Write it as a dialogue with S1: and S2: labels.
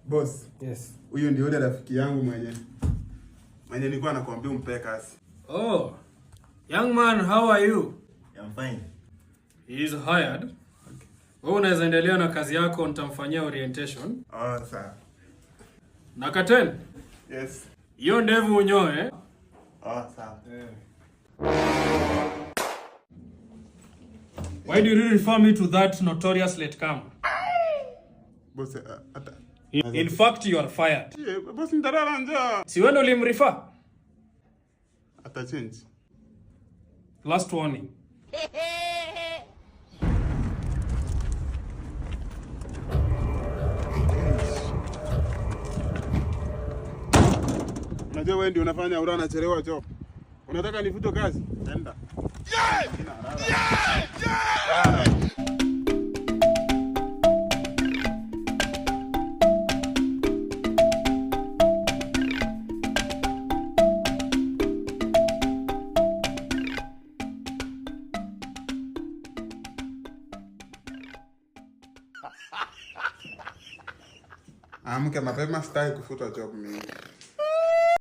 S1: Boss.
S2: Yes.
S1: Huyu ndio yule rafiki yangu mwenye nilikuwa nakwambia umpe kazi.
S2: Oh. Young man, how are you?
S3: I'm fine.
S2: He is hired. Okay. Wewe unaweza endelea na kazi yako, nitamfanyia orientation.
S1: Sawa.
S2: Na Katen?
S1: Yes.
S2: Hiyo ndevu unyoe.
S1: Sawa.
S2: Why do you refer me to that notorious latecomer?
S1: Boss, ata.
S2: In fact, you are fired.
S1: Boss, nitalala njaa.
S2: Si wewe ndio ulimrefer?
S1: Ata change.
S2: Last warning.
S1: Unajua wewe ndio unafanya ura anachelewa job. Unataka nifute kazi? Nenda. Amka mapema, sitaki kufuta job mimi.